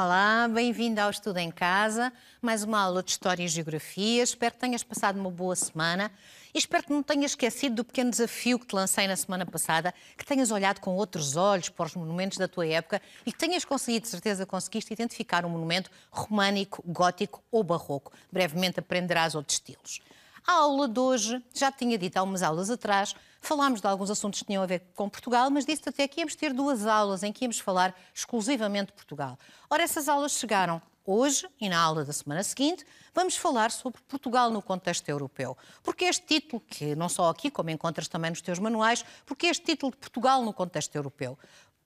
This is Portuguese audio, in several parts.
Olá, bem-vindo ao Estudo em Casa, mais uma aula de História e Geografia. Espero que tenhas passado uma boa semana e espero que não tenhas esquecido do pequeno desafio que te lancei na semana passada, que tenhas olhado com outros olhos para os monumentos da tua época e que tenhas conseguido, de certeza conseguiste, identificar um monumento românico, gótico ou barroco. Brevemente aprenderás outros estilos. A aula de hoje, já te tinha dito há umas aulas atrás, falámos de alguns assuntos que tinham a ver com Portugal, mas disse-te até que íamos ter duas aulas em que íamos falar exclusivamente de Portugal. Ora, essas aulas chegaram hoje e na aula da semana seguinte vamos falar sobre Portugal no contexto europeu. Porque este título, que não só aqui, como encontras também nos teus manuais, porque este título de Portugal no contexto europeu?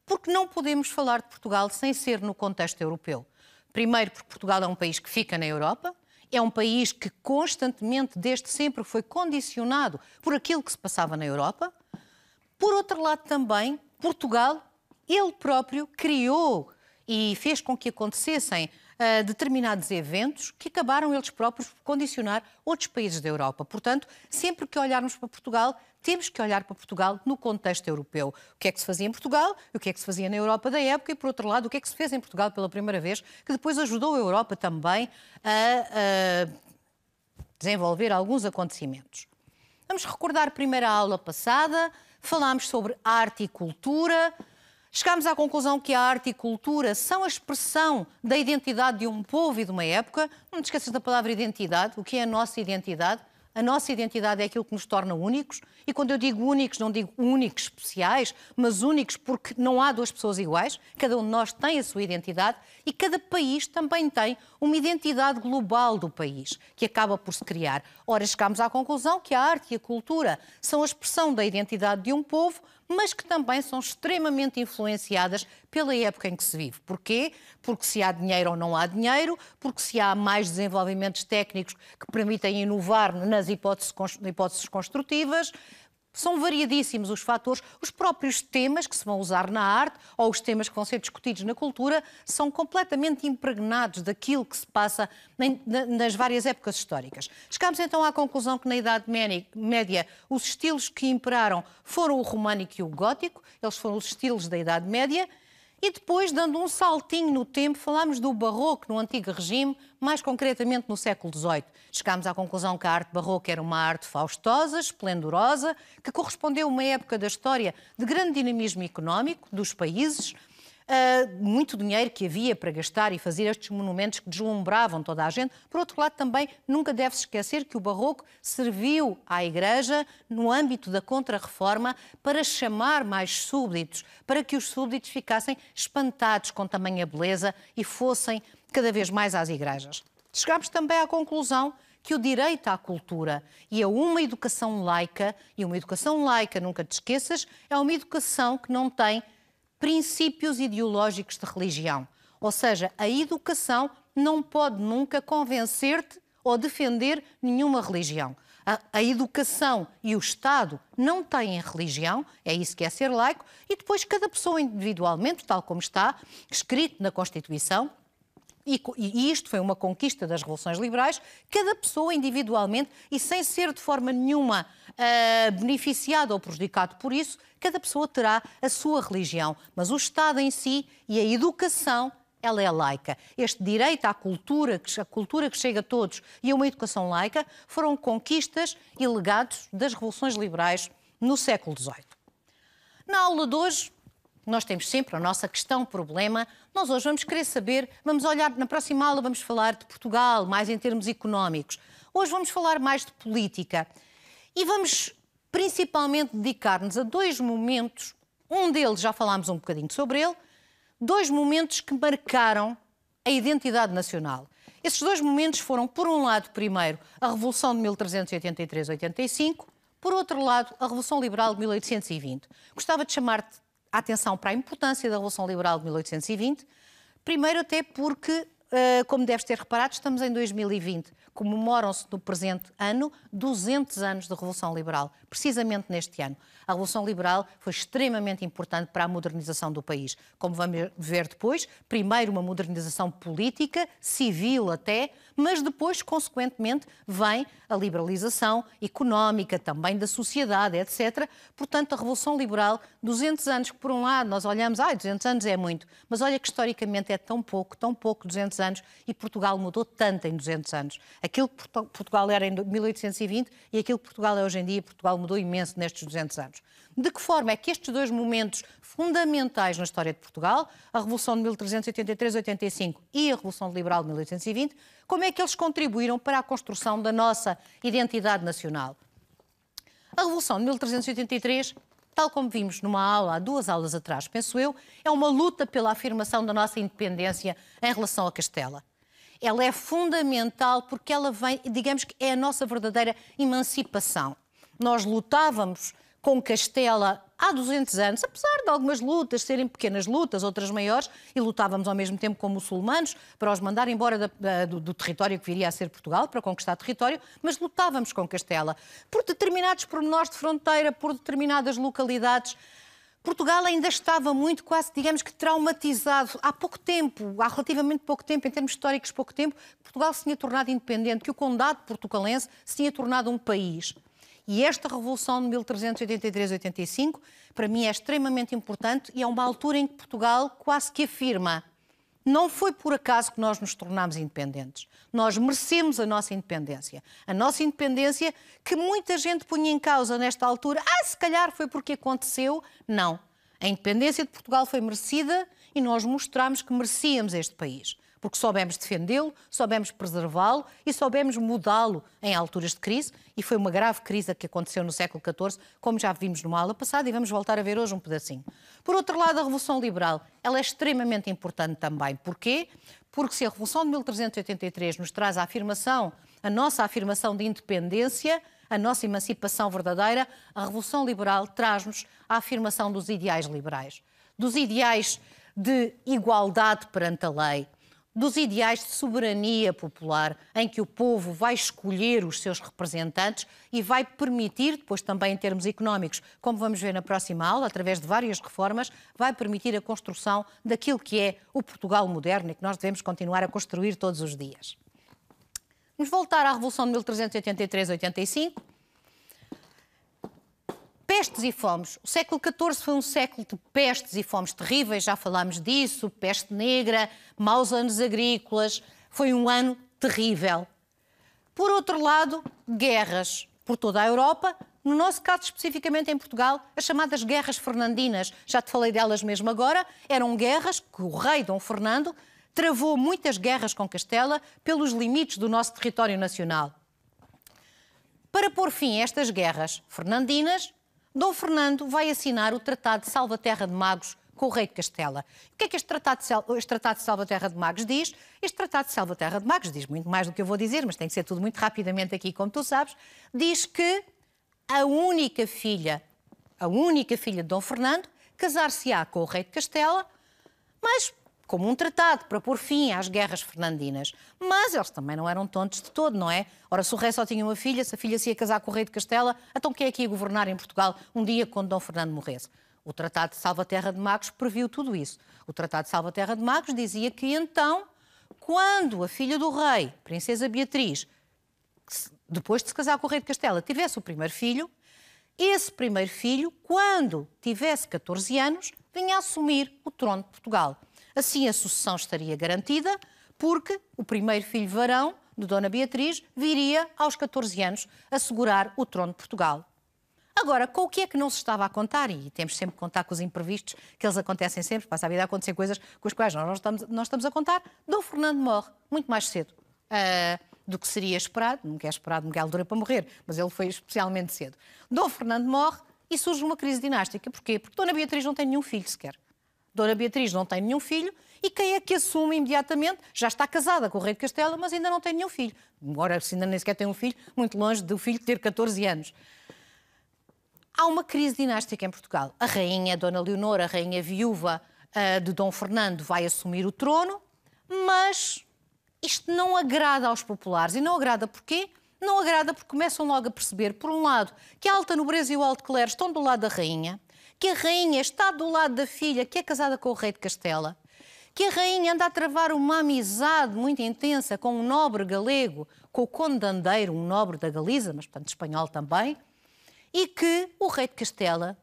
Porque não podemos falar de Portugal sem ser no contexto europeu. Primeiro, porque Portugal é um país que fica na Europa. É um país que constantemente, desde sempre, foi condicionado por aquilo que se passava na Europa. Por outro lado também, Portugal, ele próprio, criou e fez com que acontecessem determinados eventos que acabaram eles próprios por condicionar outros países da Europa. Portanto, sempre que olharmos para Portugal, temos que olhar para Portugal no contexto europeu. O que é que se fazia em Portugal, o que é que se fazia na Europa da época e, por outro lado, o que é que se fez em Portugal pela primeira vez, que depois ajudou a Europa também a desenvolver alguns acontecimentos. Vamos recordar a primeira aula passada, falámos sobre arte e cultura. Chegámos à conclusão que a arte e cultura são a expressão da identidade de um povo e de uma época. Não te esqueças da palavra identidade. O que é a nossa identidade? A nossa identidade é aquilo que nos torna únicos. E quando eu digo únicos, não digo únicos especiais, mas únicos porque não há duas pessoas iguais. Cada um de nós tem a sua identidade e cada país também tem uma identidade global do país, que acaba por se criar. Ora, chegámos à conclusão que a arte e a cultura são a expressão da identidade de um povo, mas que também são extremamente influenciadas pela época em que se vive. Porquê? Porque se há dinheiro ou não há dinheiro, porque se há mais desenvolvimentos técnicos que permitem inovar nas hipóteses construtivas. São variadíssimos os fatores, os próprios temas que se vão usar na arte ou os temas que vão ser discutidos na cultura são completamente impregnados daquilo que se passa nas várias épocas históricas. Chegámos então à conclusão que na Idade Média os estilos que imperaram foram o românico e o gótico, eles foram os estilos da Idade Média. E depois, dando um saltinho no tempo, falámos do barroco no Antigo Regime, mais concretamente no século XVIII. Chegámos à conclusão que a arte barroca era uma arte faustosa, esplendorosa, que correspondeu a uma época da história de grande dinamismo económico dos países, muito dinheiro que havia para gastar e fazer estes monumentos que deslumbravam toda a gente. Por outro lado, também nunca deve-se esquecer que o barroco serviu à Igreja, no âmbito da Contra-Reforma, para chamar mais súbditos, para que os súbditos ficassem espantados com tamanha beleza e fossem cada vez mais às igrejas. Chegámos também à conclusão que o direito à cultura e a uma educação laica, e uma educação laica, nunca te esqueças, é uma educação que não tem princípios ideológicos de religião. Ou seja, a educação não pode nunca convencer-te ou defender nenhuma religião. A educação e o Estado não têm religião, é isso que é ser laico, e depois cada pessoa individualmente, tal como está escrito na Constituição, e isto foi uma conquista das revoluções liberais, cada pessoa individualmente e sem ser de forma nenhuma beneficiada ou prejudicada por isso, cada pessoa terá a sua religião. Mas o Estado em si e a educação, ela é laica. Este direito à cultura, a cultura que chega a todos e a uma educação laica, foram conquistas e legados das revoluções liberais no século XVIII. Na aula de hoje, nós temos sempre a nossa questão-problema. Nós hoje vamos querer saber, vamos olhar, na próxima aula vamos falar de Portugal, mais em termos económicos. Hoje vamos falar mais de política. E vamos principalmente dedicar-nos a dois momentos, um deles já falámos um bocadinho sobre ele, dois momentos que marcaram a identidade nacional. Esses dois momentos foram, por um lado, primeiro, a Revolução de 1383-85, por outro lado, a Revolução Liberal de 1820. Gostava de chamar-te a atenção para a importância da Revolução Liberal de 1820, primeiro até porque como deves ter reparado, estamos em 2020. Comemoram-se no presente ano 200 anos da Revolução Liberal, precisamente neste ano. A Revolução Liberal foi extremamente importante para a modernização do país. Como vamos ver depois, primeiro uma modernização política, civil até, mas depois, consequentemente, vem a liberalização económica, também da sociedade, etc. Portanto, a Revolução Liberal, 200 anos, que por um lado nós olhamos, 200 anos é muito, mas olha que historicamente é tão pouco, 200 anos, e Portugal mudou tanto em 200 anos. Aquilo que Portugal era em 1820 e aquilo que Portugal é hoje em dia, Portugal mudou imenso nestes 200 anos. De que forma é que estes dois momentos fundamentais na história de Portugal, a Revolução de 1383-85 e a Revolução Liberal de 1820, como é que eles contribuíram para a construção da nossa identidade nacional? A Revolução de 1383, tal como vimos numa aula, há 2 aulas atrás, penso eu, é uma luta pela afirmação da nossa independência em relação a Castela. Ela é fundamental porque ela vem, digamos que é a nossa verdadeira emancipação. Nós lutávamos com Castela há 200 anos, apesar de algumas lutas serem pequenas lutas, outras maiores, e lutávamos ao mesmo tempo com muçulmanos para os mandar embora do território que viria a ser Portugal, para conquistar território, mas lutávamos com Castela. Por determinados pormenores de fronteira, por determinadas localidades, Portugal ainda estava muito, quase, digamos que traumatizado. Há pouco tempo, há relativamente pouco tempo, em termos históricos, pouco tempo, Portugal se tinha tornado independente, que o condado portucalense se tinha tornado um país. E esta Revolução de 1383-85, para mim, é extremamente importante e é uma altura em que Portugal quase que afirma: não foi por acaso que nós nos tornámos independentes. Nós merecemos a nossa independência. A nossa independência que muita gente punha em causa nesta altura. Se calhar foi porque aconteceu. Não. A independência de Portugal foi merecida e nós mostramos que merecíamos este país. Porque soubemos defendê-lo, soubemos preservá-lo e soubemos mudá-lo em alturas de crise. E foi uma grave crise que aconteceu no século XIV, como já vimos numa aula passada e vamos voltar a ver hoje um pedacinho. Por outro lado, a Revolução Liberal, ela é extremamente importante também. Porquê? Porque se a Revolução de 1383 nos traz a afirmação, a nossa afirmação de independência, a nossa emancipação verdadeira, a Revolução Liberal traz-nos a afirmação dos ideais liberais. Dos ideais de igualdade perante a lei, dos ideais de soberania popular, em que o povo vai escolher os seus representantes e vai permitir, depois também em termos económicos, como vamos ver na próxima aula, através de várias reformas, vai permitir a construção daquilo que é o Portugal moderno e que nós devemos continuar a construir todos os dias. Vamos voltar à Revolução de 1383-85. Pestes e fomes. O século XIV foi um século de pestes e fomes terríveis, já falámos disso, peste negra, maus anos agrícolas, foi um ano terrível. Por outro lado, guerras por toda a Europa, no nosso caso especificamente em Portugal, as chamadas guerras fernandinas, já te falei delas mesmo agora, eram guerras que o rei Dom Fernando travou muitas guerras com Castela pelos limites do nosso território nacional. Para pôr fim a estas guerras fernandinas, Dom Fernando vai assinar o Tratado de Salvaterra de Magos com o rei de Castela. O que é que este Tratado de Salvaterra de Magos diz? Este Tratado de Salvaterra de Magos diz muito mais do que eu vou dizer, mas tem que ser tudo muito rapidamente aqui, como tu sabes. Diz que a única filha de Dom Fernando casar-se-á com o rei de Castela, mas como um tratado para pôr fim às guerras fernandinas. Mas eles também não eram tontos de todo, não é? Ora, se o rei só tinha uma filha, se a filha se ia casar com o rei de Castela, então quem é que ia governar em Portugal um dia quando Dom Fernando morresse? O Tratado de Salvaterra de Magos previu tudo isso. O Tratado de Salvaterra de Magos dizia que então, quando a filha do rei, Princesa Beatriz, depois de se casar com o rei de Castela, tivesse o primeiro filho, esse primeiro filho, quando tivesse 14 anos, vinha a assumir o trono de Portugal. Assim a sucessão estaria garantida, porque o primeiro filho varão de Dona Beatriz viria aos 14 anos assegurar o trono de Portugal. Agora, com o que é que não se estava a contar? E temos sempre que contar com os imprevistos, que eles acontecem sempre, passa a vida a acontecer coisas com as quais nós estamos a contar. Dom Fernando morre muito mais cedo do que seria esperado. Nunca é esperado nunca é altura para morrer, mas ele foi especialmente cedo. Dom Fernando morre e surge uma crise dinástica. Porquê? Porque Dona Beatriz não tem nenhum filho sequer. Dona Beatriz não tem nenhum filho e quem é que assume imediatamente? Já está casada com o rei de Castela, mas ainda não tem nenhum filho. Embora se ainda nem sequer tem um filho, muito longe do filho ter 14 anos. Há uma crise dinástica em Portugal. A rainha Dona Leonor, a rainha viúva de Dom Fernando, vai assumir o trono, mas Isto não agrada aos populares. E não agrada porquê? Não agrada porque começam logo a perceber, por um lado, que a alta nobreza e o alto clero estão do lado da rainha, que a rainha está do lado da filha, que é casada com o rei de Castela, que a rainha anda a travar uma amizade muito intensa com um nobre galego, com o conde de Andeiro, um nobre da Galiza, mas portanto espanhol também, e que o rei de Castela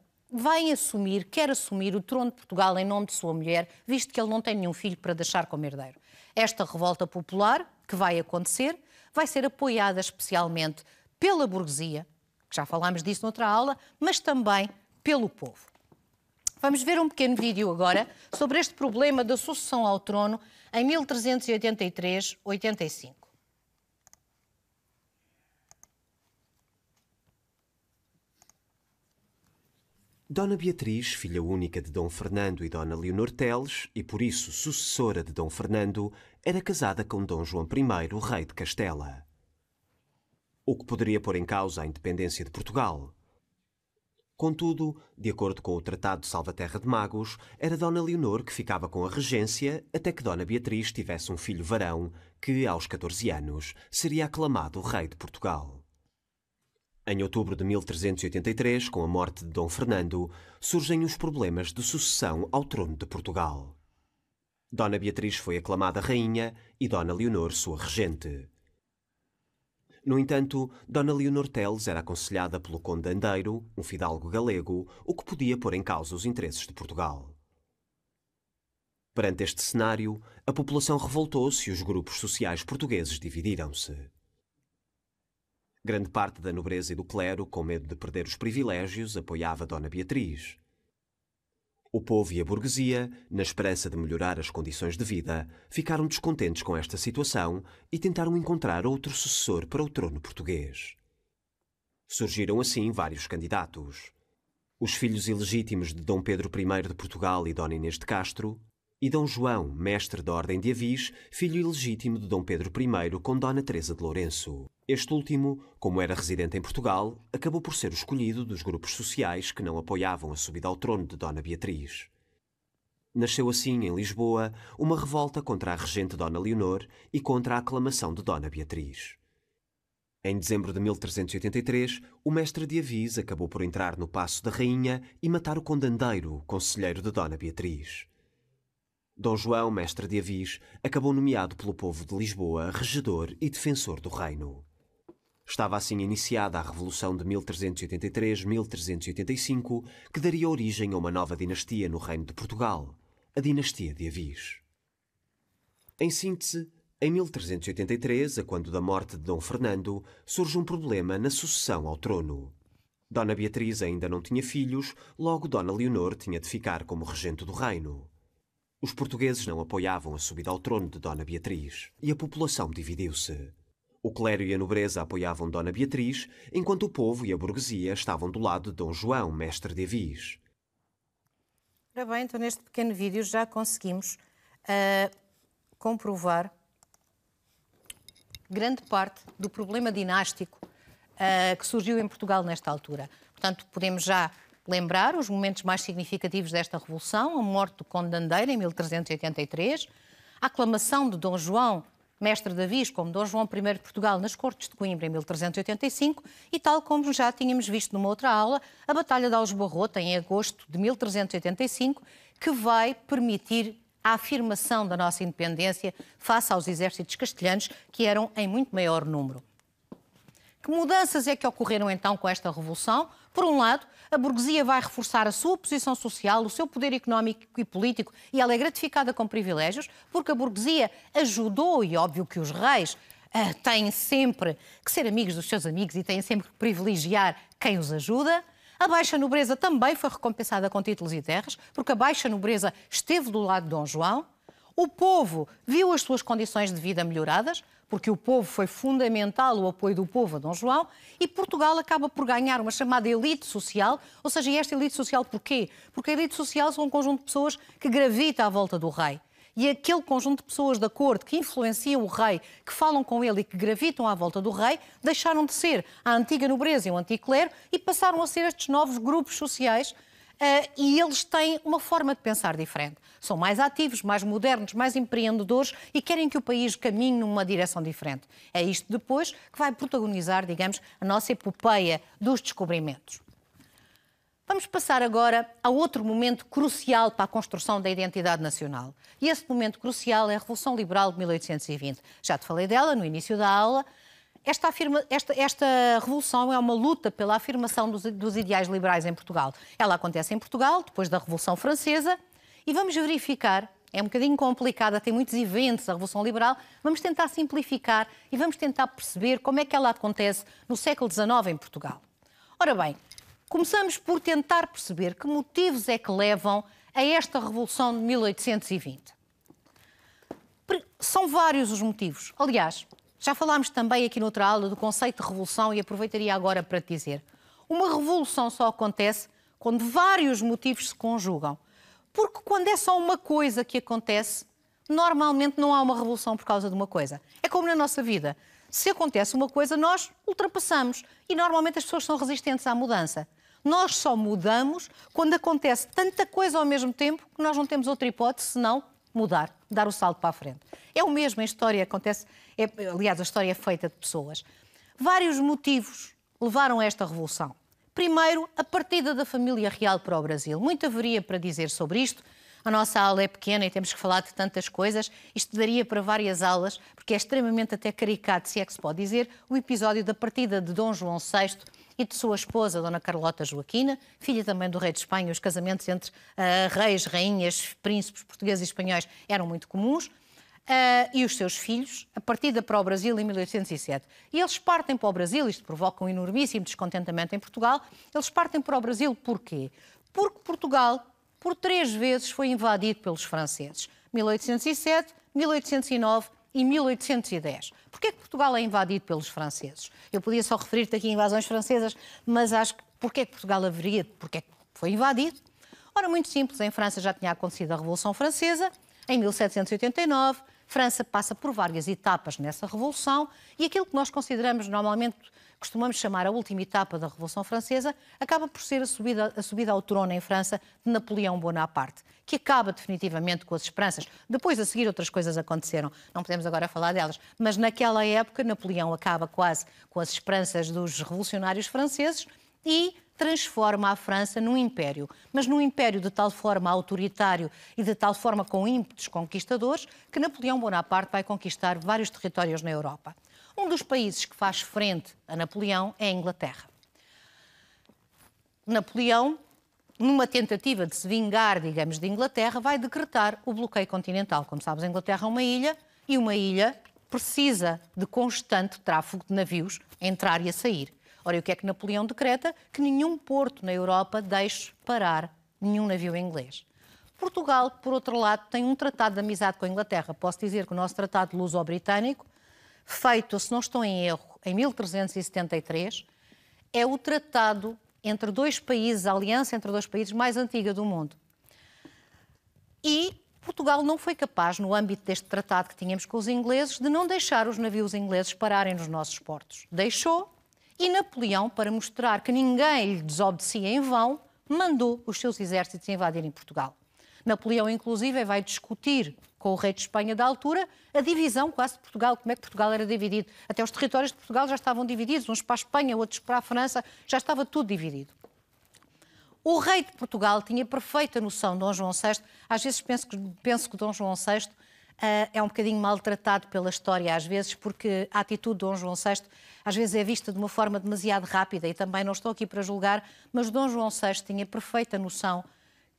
quer assumir o trono de Portugal em nome de sua mulher, visto que ele não tem nenhum filho para deixar como herdeiro. Esta revolta popular, que vai acontecer, vai ser apoiada especialmente pela burguesia, que já falámos disso noutra aula, mas também pelo povo. Vamos ver um pequeno vídeo agora sobre este problema da sucessão ao trono em 1383-85. Dona Beatriz, filha única de Dom Fernando e Dona Leonor Teles, e por isso sucessora de Dom Fernando, era casada com Dom João I, rei de Castela. O que poderia pôr em causa a independência de Portugal. Contudo, de acordo com o Tratado de Salvaterra de Magos, era Dona Leonor que ficava com a regência até que Dona Beatriz tivesse um filho varão que, aos 14 anos, seria aclamado rei de Portugal. Em outubro de 1383, com a morte de Dom Fernando, surgem os problemas de sucessão ao trono de Portugal. Dona Beatriz foi aclamada rainha e Dona Leonor sua regente. No entanto, Dona Leonor Teles era aconselhada pelo conde de Andeiro, um fidalgo galego, o que podia pôr em causa os interesses de Portugal. Perante este cenário, a população revoltou-se e os grupos sociais portugueses dividiram-se. Grande parte da nobreza e do clero, com medo de perder os privilégios, apoiava Dona Beatriz. O povo e a burguesia, na esperança de melhorar as condições de vida, ficaram descontentes com esta situação e tentaram encontrar outro sucessor para o trono português. Surgiram assim vários candidatos. Os filhos ilegítimos de Dom Pedro I de Portugal e Dona Inês de Castro, e Dom João, mestre da Ordem de Avis, filho ilegítimo de Dom Pedro I com Dona Teresa de Lourenço. Este último, como era residente em Portugal, acabou por ser o escolhido dos grupos sociais que não apoiavam a subida ao trono de Dona Beatriz. Nasceu assim, em Lisboa, uma revolta contra a regente Dona Leonor e contra a aclamação de Dona Beatriz. Em dezembro de 1383, o mestre de Avis acabou por entrar no Paço da Rainha e matar o conde Andeiro, conselheiro de Dona Beatriz. Dom João, mestre de Avis, acabou nomeado pelo povo de Lisboa regedor e defensor do reino. Estava assim iniciada a Revolução de 1383-1385, que daria origem a uma nova dinastia no reino de Portugal, a dinastia de Avis. Em síntese, em 1383, a quando da morte de Dom Fernando, surge um problema na sucessão ao trono. Dona Beatriz ainda não tinha filhos, logo Dona Leonor tinha de ficar como regente do reino. Os portugueses não apoiavam a subida ao trono de Dona Beatriz e a população dividiu-se. O clero e a nobreza apoiavam Dona Beatriz, enquanto o povo e a burguesia estavam do lado de Dom João, mestre de Avis. Ora bem, então neste pequeno vídeo já conseguimos comprovar grande parte do problema dinástico que surgiu em Portugal nesta altura. Portanto, podemos já lembrar os momentos mais significativos desta revolução: a morte do conde de Andeiro em 1383, a aclamação de Dom João, mestre de Avis, como Dom João I de Portugal nas Cortes de Coimbra em 1385 e, tal como já tínhamos visto numa outra aula, a Batalha de Aljubarrota em agosto de 1385, que vai permitir a afirmação da nossa independência face aos exércitos castelhanos, que eram em muito maior número. Que mudanças é que ocorreram então com esta revolução? Por um lado, a burguesia vai reforçar a sua posição social, o seu poder económico e político, e ela é gratificada com privilégios, porque a burguesia ajudou, e óbvio que os reis têm sempre que ser amigos dos seus amigos e têm sempre que privilegiar quem os ajuda. A baixa nobreza também foi recompensada com títulos e terras, porque a baixa nobreza esteve do lado de Dom João. O povo viu as suas condições de vida melhoradas, porque o povo foi fundamental, o apoio do povo a Dom João, e Portugal acaba por ganhar uma chamada elite social. Ou seja, esta elite social porquê? Porque a elite social são um conjunto de pessoas que gravita à volta do rei. E aquele conjunto de pessoas da corte que influenciam o rei, que falam com ele e que gravitam à volta do rei, deixaram de ser a antiga nobreza e o antigo clero e passaram a ser estes novos grupos sociais e eles têm uma forma de pensar diferente. São mais ativos, mais modernos, mais empreendedores e querem que o país caminhe numa direção diferente. É isto depois que vai protagonizar, digamos, a nossa epopeia dos descobrimentos. Vamos passar agora a outro momento crucial para a construção da identidade nacional. E esse momento crucial é a Revolução Liberal de 1820. Já te falei dela no início da aula. Esta revolução é uma luta pela afirmação dos ideais liberais em Portugal. Ela acontece em Portugal, depois da Revolução Francesa, e vamos verificar, é um bocadinho complicada, tem muitos eventos a Revolução Liberal, vamos tentar simplificar e vamos tentar perceber como é que ela acontece no século XIX em Portugal. Ora bem, começamos por tentar perceber que motivos é que levam a esta Revolução de 1820. São vários os motivos. Aliás, já falámos também aqui noutra aula do conceito de revolução e aproveitaria agora para te dizer. Uma revolução só acontece quando vários motivos se conjugam. Porque quando é só uma coisa que acontece, normalmente não há uma revolução por causa de uma coisa. É como na nossa vida. Se acontece uma coisa, nós ultrapassamos. E normalmente as pessoas são resistentes à mudança. Nós só mudamos quando acontece tanta coisa ao mesmo tempo que nós não temos outra hipótese senão mudar, dar o salto para a frente. É o mesmo, a história acontece, aliás, a história é feita de pessoas. Vários motivos levaram a esta revolução. Primeiro, a partida da família real para o Brasil. Muito haveria para dizer sobre isto. A nossa aula é pequena e temos que falar de tantas coisas. Isto daria para várias aulas, porque é extremamente até caricato, se é que se pode dizer, o episódio da partida de Dom João VI e de sua esposa, Dona Carlota Joaquina, filha também do rei de Espanha. Os casamentos entre reis, rainhas, príncipes portugueses e espanhóis eram muito comuns. E os seus filhos, a partida para o Brasil em 1807. E eles partem para o Brasil, isto provoca um enormíssimo descontentamento em Portugal. Eles partem para o Brasil porquê? Porque Portugal, por 3 vezes, foi invadido pelos franceses. 1807, 1809 e 1810. Porquê é que Portugal é invadido pelos franceses? Eu podia só referir-te aqui a invasões francesas, mas acho que porquê é que Portugal haveria, porquê é que foi invadido? Ora, muito simples, em França já tinha acontecido a Revolução Francesa, em 1789, França passa por várias etapas nessa revolução e aquilo que nós consideramos, normalmente, costumamos chamar a última etapa da Revolução Francesa, acaba por ser a subida ao trono em França de Napoleão Bonaparte, que acaba definitivamente com as esperanças. Depois, a seguir, outras coisas aconteceram. Não podemos agora falar delas. Mas naquela época, Napoleão acaba quase com as esperanças dos revolucionários franceses e transforma a França num império. Mas num império de tal forma autoritário e de tal forma com ímpetos conquistadores que Napoleão Bonaparte vai conquistar vários territórios na Europa. Um dos países que faz frente a Napoleão é a Inglaterra. Napoleão, numa tentativa de se vingar, digamos, de Inglaterra, vai decretar o bloqueio continental. Como sabes, a Inglaterra é uma ilha e uma ilha precisa de constante tráfego de navios a entrar e a sair. Ora, e o que é que Napoleão decreta? Que nenhum porto na Europa deixe parar nenhum navio inglês. Portugal, por outro lado, tem um tratado de amizade com a Inglaterra. Posso dizer que o nosso tratado luso-britânico, feito, se não estou em erro, em 1373, é o tratado entre dois países, a aliança entre dois países mais antiga do mundo. E Portugal não foi capaz, no âmbito deste tratado que tínhamos com os ingleses, de não deixar os navios ingleses pararem nos nossos portos. Deixou. E Napoleão, para mostrar que ninguém lhe desobedecia em vão, mandou os seus exércitos invadirem Portugal. Napoleão, inclusive, vai discutir com o rei de Espanha da altura a divisão quase de Portugal, como é que Portugal era dividido. Até os territórios de Portugal já estavam divididos, uns para a Espanha, outros para a França, já estava tudo dividido. O rei de Portugal tinha perfeita noção, Dom João VI, às vezes penso que Dom João VI é um bocadinho maltratado pela história, às vezes, porque a atitude de Dom João VI às vezes é vista de uma forma demasiado rápida e também não estou aqui para julgar, mas Dom João VI tinha perfeita noção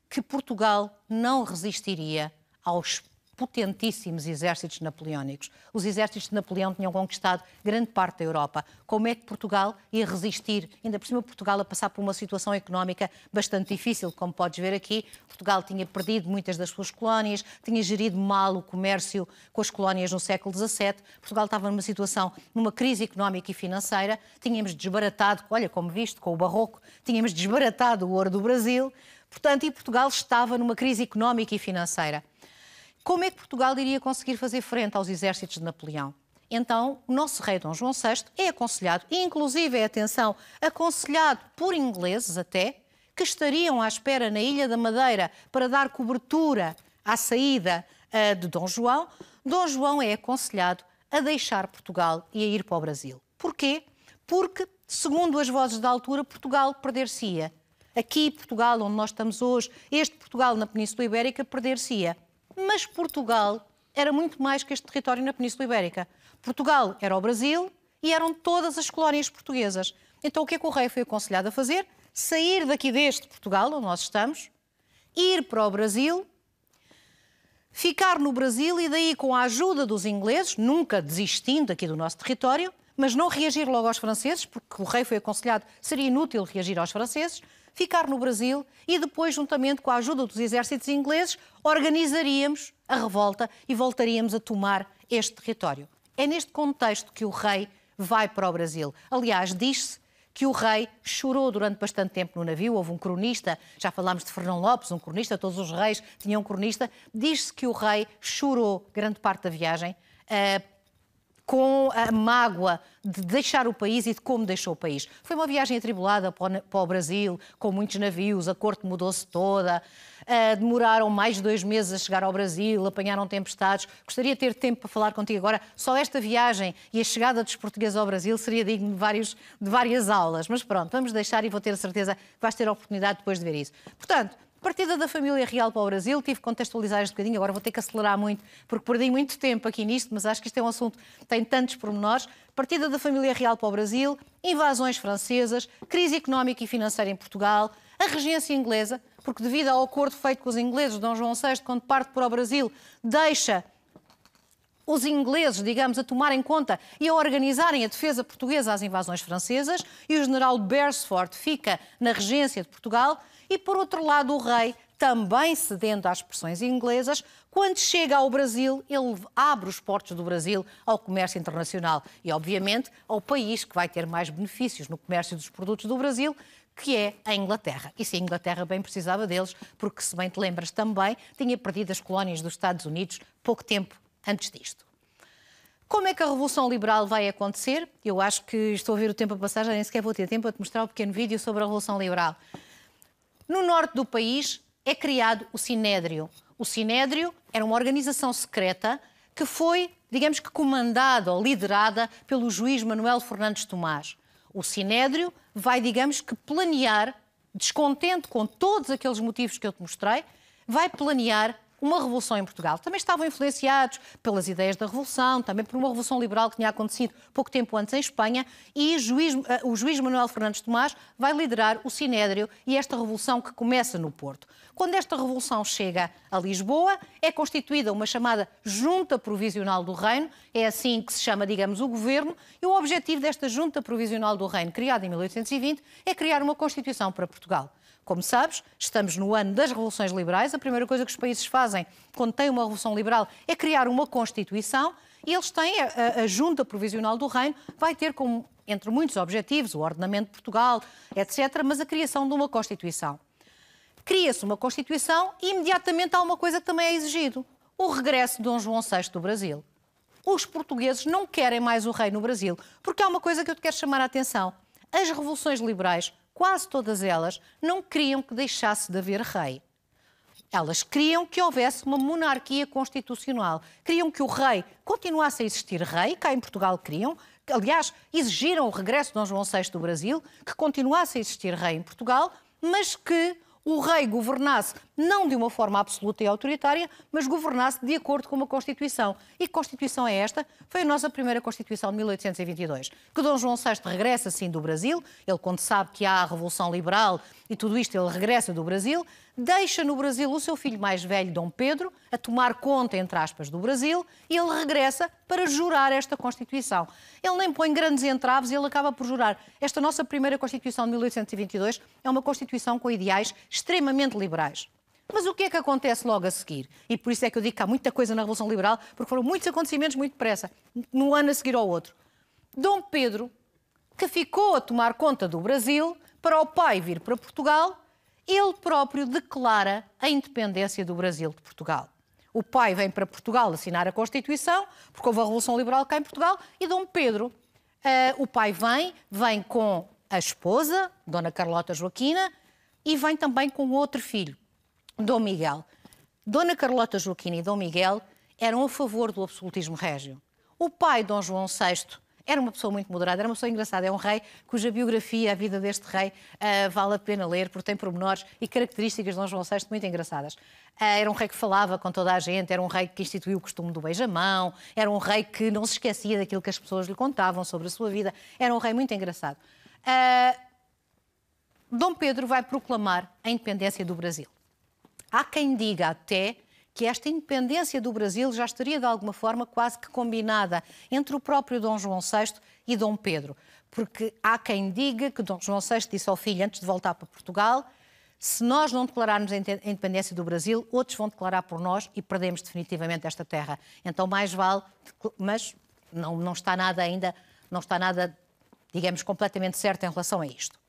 que Portugal não resistiria aos potentíssimos exércitos napoleónicos. Os exércitos de Napoleão tinham conquistado grande parte da Europa. Como é que Portugal ia resistir? Ainda por cima, Portugal a passar por uma situação económica bastante difícil, como podes ver aqui. Portugal tinha perdido muitas das suas colónias, tinha gerido mal o comércio com as colónias no século XVII. Portugal estava numa situação, numa crise económica e financeira. Tínhamos desbaratado, olha, como viste, com o Barroco, tínhamos desbaratado o ouro do Brasil. Portanto, e Portugal estava numa crise económica e financeira. Como é que Portugal iria conseguir fazer frente aos exércitos de Napoleão? Então, o nosso rei Dom João VI é aconselhado, e inclusive, atenção, aconselhado por ingleses até, que estariam à espera na Ilha da Madeira para dar cobertura à saída de Dom João é aconselhado a deixar Portugal e a ir para o Brasil. Porquê? Porque, segundo as vozes da altura, Portugal perder-se-ia. Aqui, Portugal, onde nós estamos hoje, este Portugal na Península Ibérica, perder-se-ia. Mas Portugal era muito mais que este território na Península Ibérica. Portugal era o Brasil e eram todas as colónias portuguesas. Então o que é que o rei foi aconselhado a fazer? Sair daqui deste Portugal, onde nós estamos, ir para o Brasil, ficar no Brasil e daí, com a ajuda dos ingleses, nunca desistindo aqui do nosso território, mas não reagir logo aos franceses, porque o rei foi aconselhado, seria inútil reagir aos franceses, ficar no Brasil e depois, juntamente com a ajuda dos exércitos ingleses, organizaríamos a revolta e voltaríamos a tomar este território. É neste contexto que o rei vai para o Brasil. Aliás, diz-se que o rei chorou durante bastante tempo no navio. Houve um cronista, já falámos de Fernão Lopes, um cronista, todos os reis tinham um cronista. Diz-se que o rei chorou grande parte da viagem com a mágoa de deixar o país e de como deixou o país. Foi uma viagem atribulada para o Brasil, com muitos navios, a corte mudou-se toda, demoraram mais de 2 meses a chegar ao Brasil, apanharam tempestades. Gostaria de ter tempo para falar contigo agora. Só esta viagem e a chegada dos portugueses ao Brasil seria digno de várias aulas. Mas pronto, vamos deixar e vou ter a certeza que vais ter a oportunidade depois de ver isso. Portanto, partida da família real para o Brasil, tive que contextualizar este bocadinho, agora vou ter que acelerar muito, porque perdi muito tempo aqui nisto, mas acho que isto é um assunto que tem tantos pormenores. Partida da família real para o Brasil, invasões francesas, crise económica e financeira em Portugal, a regência inglesa, porque devido ao acordo feito com os ingleses, Dom João VI, quando parte para o Brasil, deixa os ingleses, digamos, a tomarem conta e a organizarem a defesa portuguesa às invasões francesas, e o general Beresford fica na regência de Portugal. E, por outro lado, o rei, também cedendo às pressões inglesas, quando chega ao Brasil, ele abre os portos do Brasil ao comércio internacional e, obviamente, ao país que vai ter mais benefícios no comércio dos produtos do Brasil, que é a Inglaterra. E se a Inglaterra bem precisava deles, porque, se bem te lembras também, tinha perdido as colónias dos Estados Unidos pouco tempo antes disto. Como é que a Revolução Liberal vai acontecer? Eu acho que estou a ver o tempo a passar, já nem sequer vou ter tempo a te mostrar um pequeno vídeo sobre a Revolução Liberal. No norte do país é criado o Sinédrio. O Sinédrio era uma organização secreta que foi, digamos que, comandada ou liderada pelo juiz Manuel Fernandes Tomás. O Sinédrio vai, digamos que, planear, descontente com todos aqueles motivos que eu te mostrei, vai planear uma revolução em Portugal. Também estavam influenciados pelas ideias da Revolução, também por uma revolução liberal que tinha acontecido pouco tempo antes em Espanha, e o juiz Manuel Fernandes Tomás vai liderar o Sinédrio e esta revolução que começa no Porto. Quando esta revolução chega a Lisboa, é constituída uma chamada Junta Provisional do Reino, é assim que se chama, digamos, o governo, e o objetivo desta Junta Provisional do Reino, criada em 1820, é criar uma Constituição para Portugal. Como sabes, estamos no ano das Revoluções Liberais. A primeira coisa que os países fazem quando têm uma Revolução Liberal é criar uma Constituição, e eles têm a Junta Provisional do Reino, vai ter como, entre muitos objetivos, o ordenamento de Portugal, etc., mas a criação de uma Constituição. Cria-se uma Constituição e imediatamente há uma coisa que também é exigido: o regresso de Dom João VI do Brasil. Os portugueses não querem mais o rei no Brasil, porque há uma coisa que eu te quero chamar a atenção. As revoluções liberais, quase todas elas, não queriam que deixasse de haver rei. Elas queriam que houvesse uma monarquia constitucional. Queriam que o rei continuasse a existir rei, cá em Portugal queriam. Aliás, exigiram o regresso de Dom João VI do Brasil, que continuasse a existir rei em Portugal, mas que o rei governasse não de uma forma absoluta e autoritária, mas governasse de acordo com uma Constituição. E que Constituição é esta? Foi a nossa primeira Constituição de 1822. Que Dom João VI regressa, sim, do Brasil. Ele, quando sabe que há a Revolução Liberal e tudo isto, ele regressa do Brasil, deixa no Brasil o seu filho mais velho, Dom Pedro, a tomar conta, entre aspas, do Brasil, e ele regressa para jurar esta Constituição. Ele nem põe grandes entraves e ele acaba por jurar. Esta nossa primeira Constituição de 1822 é uma Constituição com ideais extremamente liberais. Mas o que é que acontece logo a seguir? E por isso é que eu digo que há muita coisa na Revolução Liberal, porque foram muitos acontecimentos muito depressa, num ano a seguir ao outro. Dom Pedro, que ficou a tomar conta do Brasil, para o pai vir para Portugal, ele próprio declara a independência do Brasil de Portugal. O pai vem para Portugal assinar a Constituição, porque houve a Revolução Liberal cá em Portugal, e Dom Pedro, o pai vem com a esposa, Dona Carlota Joaquina, e vem também com outro filho, Dom Miguel. Dona Carlota Joaquina e Dom Miguel eram a favor do absolutismo régio. O pai, Dom João VI, era uma pessoa muito moderada, era uma pessoa engraçada. É um rei cuja biografia, a vida deste rei, vale a pena ler, porque tem pormenores e características de Dom João VI muito engraçadas. Era um rei que falava com toda a gente, era um rei que instituiu o costume do beijamão, era um rei que não se esquecia daquilo que as pessoas lhe contavam sobre a sua vida. Era um rei muito engraçado. Dom Pedro vai proclamar a independência do Brasil. Há quem diga até que esta independência do Brasil já estaria de alguma forma quase que combinada entre o próprio Dom João VI e Dom Pedro. Porque há quem diga que Dom João VI disse ao filho, antes de voltar para Portugal, se nós não declararmos a independência do Brasil, outros vão declarar por nós e perdemos definitivamente esta terra. Então mais vale, mas não está nada ainda, não está nada, digamos, completamente certo em relação a isto.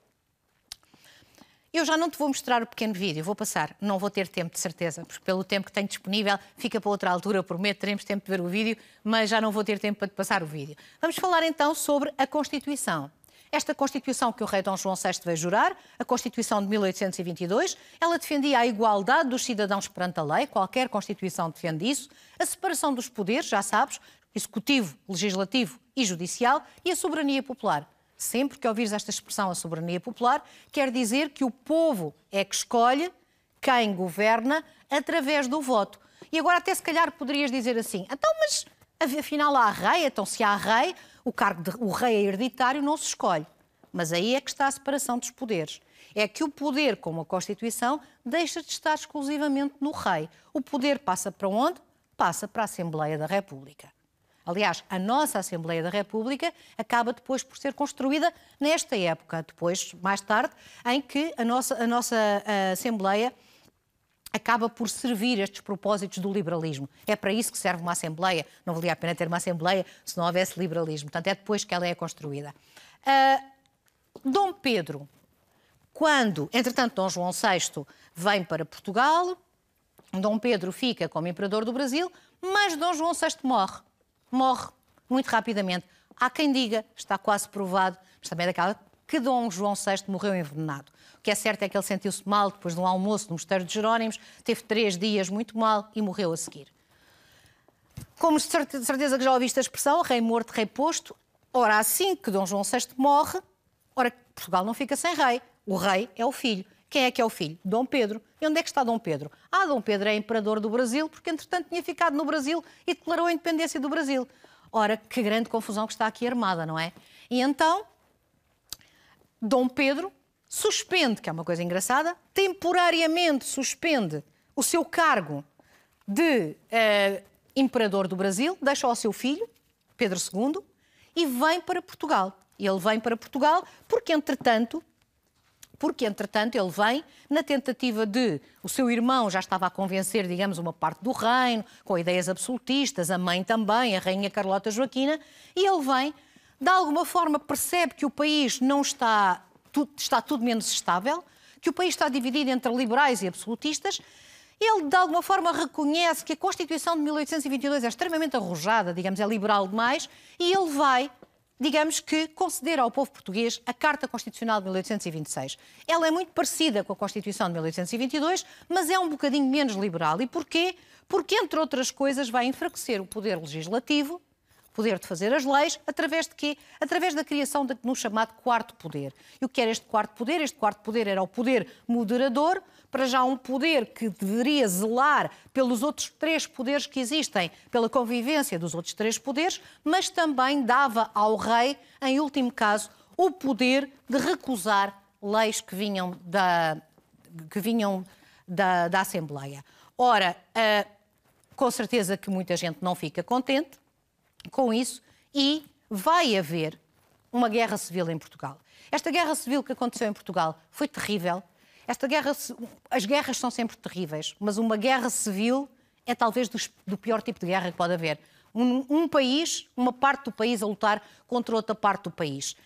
Eu já não te vou mostrar o pequeno vídeo, vou passar. Não vou ter tempo, de certeza, porque pelo tempo que tenho disponível, fica para outra altura, prometo, teremos tempo de ver o vídeo, mas já não vou ter tempo para te passar o vídeo. Vamos falar então sobre a Constituição. Esta Constituição que o rei Dom João VI veio jurar, a Constituição de 1822, ela defendia a igualdade dos cidadãos perante a lei, qualquer Constituição defende isso, a separação dos poderes, já sabes, executivo, legislativo e judicial, e a soberania popular. Sempre que ouvires esta expressão, a soberania popular, quer dizer que o povo é que escolhe quem governa através do voto. E agora até se calhar poderias dizer assim, então, mas afinal há rei, então se há rei, o rei é hereditário, não se escolhe. Mas aí é que está a separação dos poderes. É que o poder, como a Constituição, deixa de estar exclusivamente no rei. O poder passa para onde? Passa para a Assembleia da República. Aliás, a nossa Assembleia da República acaba depois por ser construída nesta época, depois, mais tarde, em que a nossa Assembleia acaba por servir estes propósitos do liberalismo. É para isso que serve uma Assembleia. Não valia a pena ter uma Assembleia se não houvesse liberalismo. Portanto, é depois que ela é construída. Dom Pedro, quando, entretanto, Dom João VI vem para Portugal, Dom Pedro fica como imperador do Brasil, mas Dom João VI morre. Morre muito rapidamente. Há quem diga, está quase provado, mas também é daquela, que Dom João VI morreu envenenado. O que é certo é que ele sentiu-se mal depois de um almoço no Mosteiro de Jerónimos, teve 3 dias muito mal e morreu a seguir. Como de certeza que já ouviste a expressão, rei morto, rei posto, ora assim que Dom João VI morre, ora Portugal não fica sem rei. O rei é o filho. Quem é que é o filho? Dom Pedro. E onde é que está Dom Pedro? Dom Pedro é imperador do Brasil, porque entretanto tinha ficado no Brasil e declarou a independência do Brasil. Ora, que grande confusão que está aqui armada, não é? E então, Dom Pedro suspende, que é uma coisa engraçada, temporariamente suspende o seu cargo de imperador do Brasil, deixa ao seu filho, Pedro II, e vem para Portugal. E ele vem para Portugal porque, entretanto, ele vem na tentativa de... O seu irmão já estava a convencer, digamos, uma parte do reino, com ideias absolutistas, a mãe também, a rainha Carlota Joaquina, e ele vem, de alguma forma, percebe que o país não está tudo menos estável, que o país está dividido entre liberais e absolutistas. Ele, de alguma forma, reconhece que a Constituição de 1822 é extremamente arrojada, digamos, é liberal demais, e ele vai... digamos que conceder ao povo português a Carta Constitucional de 1826. Ela é muito parecida com a Constituição de 1822, mas é um bocadinho menos liberal. E porquê? Porque, entre outras coisas, vai enfraquecer o poder legislativo, o poder de fazer as leis, através de quê? Através da criação no chamado quarto poder. E o que era este quarto poder? Este quarto poder era o poder moderador, para já um poder que deveria zelar pelos outros 3 poderes que existem, pela convivência dos outros 3 poderes, mas também dava ao rei, em último caso, o poder de recusar leis que vinham da Assembleia. Ora, com certeza que muita gente não fica contente com isso e vai haver uma guerra civil em Portugal. Esta guerra civil que aconteceu em Portugal foi terrível. As guerras são sempre terríveis, mas uma guerra civil é talvez do pior tipo de guerra que pode haver. Um país, uma parte do país a lutar contra outra parte do país.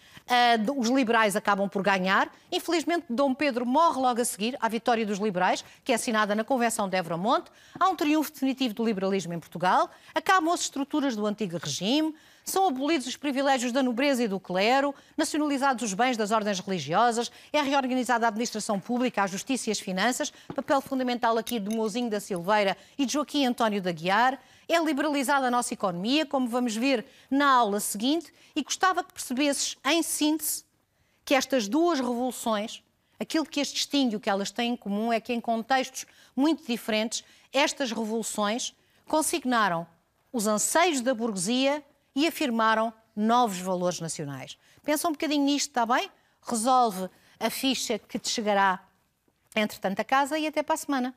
Os liberais acabam por ganhar. Infelizmente, Dom Pedro morre logo a seguir à vitória dos liberais, que é assinada na Convenção de Évora-Monte. Há um triunfo definitivo do liberalismo em Portugal. Acabam as estruturas do antigo regime. São abolidos os privilégios da nobreza e do clero, nacionalizados os bens das ordens religiosas, é reorganizada a administração pública, a justiça e as finanças, papel fundamental aqui do Mouzinho da Silveira e de Joaquim António da Aguiar, é liberalizada a nossa economia, como vamos ver na aula seguinte, e gostava que percebesses, em síntese, que estas duas revoluções, aquilo que as distingue, o que elas têm em comum, é que em contextos muito diferentes, estas revoluções consignaram os anseios da burguesia e afirmaram novos valores nacionais. Pensa um bocadinho nisto, está bem? Resolve a ficha que te chegará, entretanto, a casa e até para a semana.